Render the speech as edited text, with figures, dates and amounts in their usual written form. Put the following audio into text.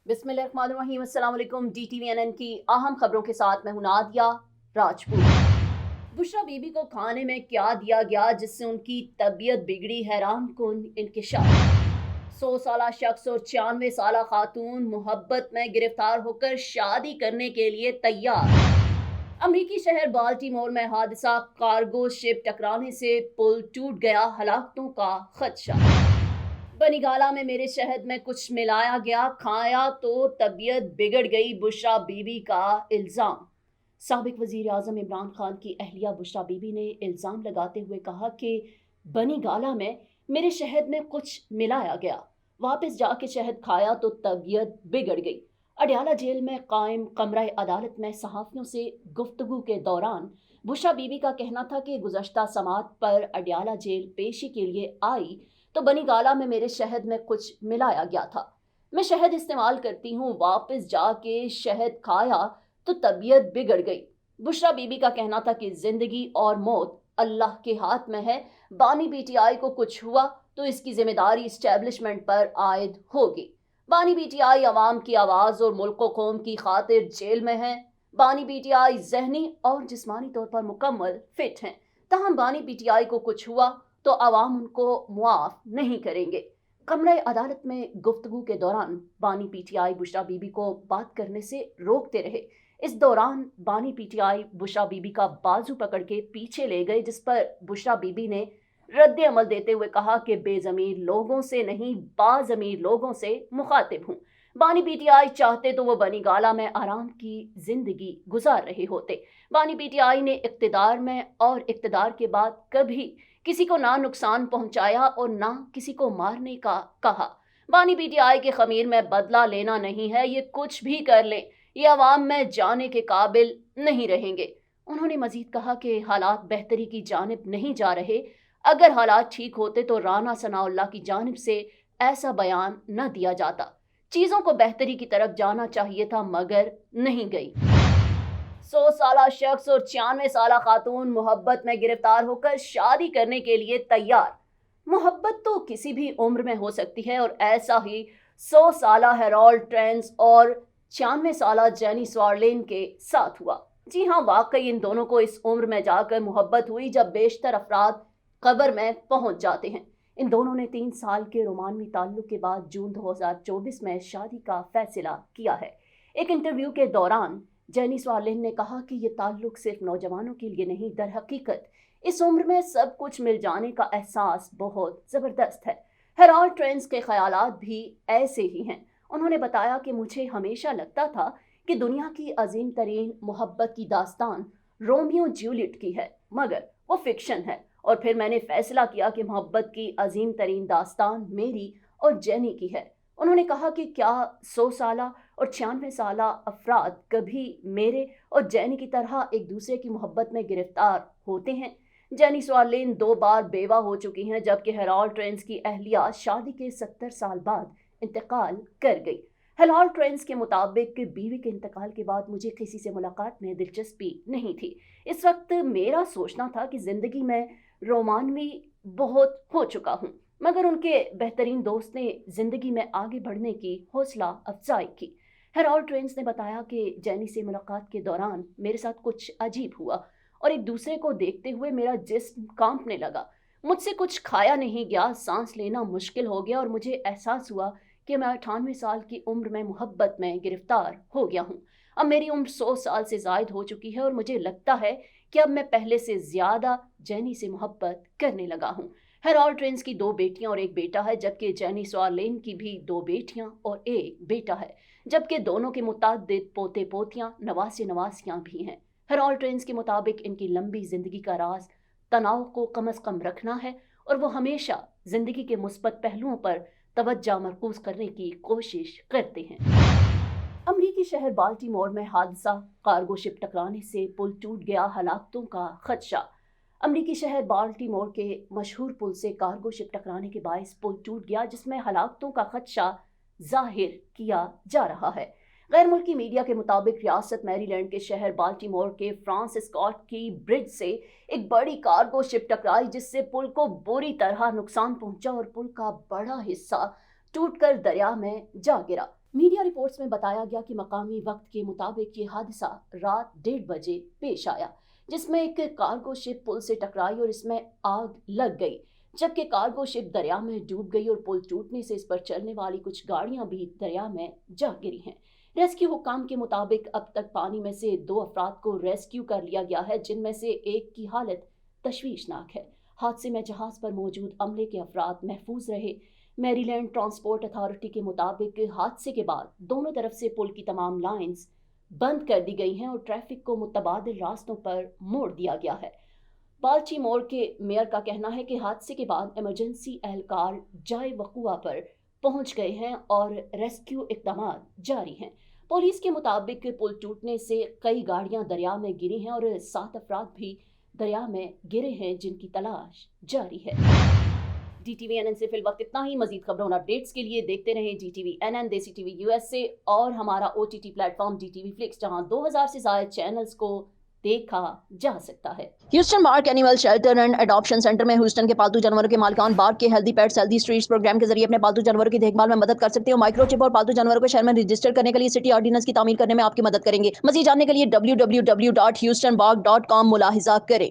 बिस्मिल्लाहिर्रहमानिर्रहीम। अस्सलाम वालेकुम। DTVNN की अहम खबरों के साथ मैं हूं नादिया राजपूत। बुशरा बीबी को खाने में क्या दिया गया जिससे उनकी तबीयत बिगड़ी, हैरान कुन इंकिशाफ। 100 साला शख्स और 96 साला खातून मोहब्बत में गिरफ्तार होकर शादी करने के लिए तैयार। अमरीकी शहर बाल्टीमोर में हादसा, कार्गो शिप टकराने से पुल टूट गया, हलाकतों का खदशा। बनीगाला में मेरे शहद में कुछ मिलाया गया, खाया तो तबीयत बिगड़ गई, बुशरा बीबी का इल्ज़ाम। साबिक वज़ीर आज़म इमरान खान की अहलिया बुशरा बीबी ने इल्ज़ाम लगाते हुए कहा कि बनीगाला में मेरे शहद में कुछ मिलाया गया, वापस जाके शहद खाया तो तबीयत बिगड़ गई। अडयाला जेल में कायम कमरा अदालत में सहाफ़ियों से गुफ्तगू के दौरान बुशरा बीबी का कहना था कि गुज़श्ता समात पर अडयाला जेल पेशी के लिए आई तो बनीगाला में मेरे शहद में कुछ मिलाया गया था। मैं शहद इस्तेमाल करती हूँ, वापस जाके शहद खाया तो तबीयत बिगड़ गई। बुशरा बीबी का कहना था कि जिंदगी और मौत अल्लाह के हाथ में है, बानी पीटीआई को कुछ हुआ तो इसकी जिम्मेदारी इस्टेब्लिशमेंट पर आयद होगी। बानी पीटीआई अवाम की आवाज़ और मुल्क कौम की खातिर जेल में है। बानी पीटीआई जहनी और जिस्मानी तौर पर मुकम्मल फिट हैं, तहम बानी पीटीआई को कुछ हुआ तो अवाम उनको मुआफ नहीं करेंगे। कमरा अदालत में गुफ्तगू के दौरान बानी पीटीआई बुशरा बीबी को बात करने से रोकते रहे। इस दौरान बानी पीटीआई बुशरा बीबी का बाजू पकड़ के पीछे ले गए, जिस पर बुशरा बीबी ने रद्द अमल देते हुए कहा कि बेज़मीर लोगों से नहीं, बाज़मीर लोगों से मुखातिब हूँ। बानी पीटीआई चाहते तो वो बनीगाला में आराम की जिंदगी गुजार रहे होते। बानी पीटीआई ने इक्तदार में और इक्तदार के बाद कभी किसी को ना नुकसान पहुंचाया और ना किसी को मारने का कहा। बानी पीटीआई के खमीर में बदला लेना नहीं है, ये कुछ भी कर लें, ये अवाम में जाने के काबिल नहीं रहेंगे। उन्होंने मजीद कहा कि हालात बेहतरी की जानिब नहीं जा रहे। अगर हालात ठीक होते तो राना सनाउल्लाह की जानिब से ऐसा बयान न दिया जाता। चीज़ों को बेहतरी की तरफ जाना चाहिए था, मगर नहीं गई। 100 साला शख्स और 96 साला खातून मोहब्बत में गिरफ्तार होकर शादी करने के लिए तैयार। मोहब्बत तो किसी भी उम्र में हो सकती है और ऐसा ही 100 साला हेरोल्ड ट्रेंस और 96 साला जेनी स्वारलेन के साथ हुआ। जी हाँ, वाकई इन दोनों को इस उम्र में जाकर मोहब्बत हुई जब बेशतर अफराद कब्र में पहुंच जाते हैं। इन दोनों ने 3 साल के रोमानवी ताल्लुक के बाद जून 2024 में शादी का फैसला किया है। एक इंटरव्यू के दौरान जेनी स्वारलेन ने कहा कि ये ताल्लुक सिर्फ नौजवानों के लिए नहीं, दर हकीकत इस उम्र में सब कुछ मिल जाने का एहसास बहुत ज़बरदस्त है। हेरोल्ड ट्रेंस के ख्यालात भी ऐसे ही हैं। उन्होंने बताया कि मुझे हमेशा लगता था कि दुनिया की अजीम तरीन मोहब्बत की दास्तान रोमियो जूलियट की है, मगर वो फिक्शन है। और फिर मैंने फैसला किया कि मोहब्बत की अजीम तरीन दास्तान मेरी और जेनी की है। उन्होंने कहा कि क्या 100 साला और 96 साला अफराद कभी मेरे और जेनी की तरह एक दूसरे की मोहब्बत में गिरफ्तार होते हैं? जेनी स्वारलेन 2 बार बेवा हो चुकी हैं, जबकि हेरोल्ड ट्रेंस की अहलिया शादी के 70 साल बाद इंतकाल कर गई। हेरोल्ड ट्रेंस के मुताबिक बीवी के इंतकाल के बाद मुझे किसी से मुलाकात में दिलचस्पी नहीं थी। इस वक्त मेरा सोचना था कि ज़िंदगी में रोमानवी बहुत हो चुका हूँ, मगर उनके बेहतरीन दोस्त ने ज़िंदगी में आगे बढ़ने की हौसला अफजाई की। हेरोल्ड ट्रेंस ने बताया कि जेनी से मुलाकात के दौरान मेरे साथ कुछ अजीब हुआ और एक दूसरे को देखते हुए मेरा जिस्म कांपने लगा। मुझसे कुछ खाया नहीं गया, सांस लेना मुश्किल हो गया और मुझे एहसास हुआ कि मैं 98 साल की उम्र में मोहब्बत में गिरफ्तार हो गया हूँ। अब मेरी उम्र 100 साल से ज़ायद हो चुकी है और मुझे लगता है कि अब मैं पहले से ज़्यादा जेनी से मोहब्बत करने लगा हूँ। हेरोल्ड ट्रेंस की 2 बेटियां और 1 बेटा है, जबकि जेनी स्वारलेन की भी 2 बेटियां और 1 बेटा है, जबकि दोनों के मुताद्दिद पोते पोतियां, नवासे नवासियां भी हैं। हेरोल्ड ट्रेंस के मुताबिक इनकी लंबी ज़िंदगी का राज तनाव को कम अज़ कम रखना है और वो हमेशा ज़िंदगी के मुस्बत पहलुओं पर तवज्जो मरकूज़ करने की कोशिश करते हैं। अमरीकी शहर बाल्टीमोर में हादसा, कार्गो शिप टकराने से पुल टूट गया, हलाकतों का खदशा। अमरीकी शहर बाल्टीमोर के मशहूर पुल से कार्गो शिप टकराने के बायस पुल टूट गया, जिसमें हलाकतों का खदशा जाहिर किया जा रहा है। गैर मुल्की मीडिया के मुताबिक रियासत मैरीलैंड के शहर बाल्टीमोर के फ्रांसिस स्कॉट की ब्रिज से एक बड़ी कार्गो शिप टकराई, जिससे पुल को बुरी तरह नुकसान पहुंचा और पुल का बड़ा हिस्सा टूटकर दरिया में जा गिरा। मीडिया रिपोर्ट्स में बताया गया कि मकामी वक्त के मुताबिक ये हादसा रात 1:30 बजे पेश आया, जिसमें एक कार्गो शिप पुल से टकराई और इसमें आग लग गई, जबकि कार्गो शिप दरिया में डूब गई और पुल टूटने से इस पर चलने वाली कुछ गाड़ियां भी दरिया में जा गिरी हैं। रेस्क्यू हुक्काम के मुताबिक अब तक पानी में से 2 अफराद को रेस्क्यू कर लिया गया है, जिनमें से एक की हालत तशवीशनाक है। हादसे में जहाज पर मौजूद अमले के अफराद महफूज रहे। मैरीलैंड ट्रांसपोर्ट अथॉरिटी के मुताबिक हादसे के बाद दोनों तरफ से पुल की तमाम लाइंस बंद कर दी गई हैं और ट्रैफिक को मुतबादिल रास्तों पर मोड़ दिया गया है। बाल्टीमोर के मेयर का कहना है कि हादसे के बाद इमरजेंसी एहलकार जाए वक़ुआ पर पहुंच गए हैं और रेस्क्यू इक़दाम जारी हैं। पुलिस के मुताबिक पुल टूटने से कई गाड़ियां दरिया में गिरी हैं और 7 अफराद भी दरिया में गिरे हैं, जिनकी तलाश जारी है। DTVNN से फिल वक्त इतना ही। मजीद खबरों और अपडेट्स के लिए देखते रहें DTVNN, देसी टीवी USA और हमारा OTT प्लेटफॉर्म DTV Flix, जहां 2000 से ज्यादा चैनल्स को देखा जा सकता है। Houston Bark animal shelter and adoption centre में ह्यूस्टन के पालतू जानवरों के मालिकान बार्क के healthy pets healthy streets programme के जरिए अपने पालतू जानवरों की देखभाल में मदद कर सकते हो। माइक्रोचिप और पालतू जानवरों को शहर में रजिस्टर करने के लिए सिटी ऑर्डिनेंस की तामीर करने में आपकी मदद करेंगे। मजीद जानने के लिए www.houstonbark.com मुलाहिजा करें।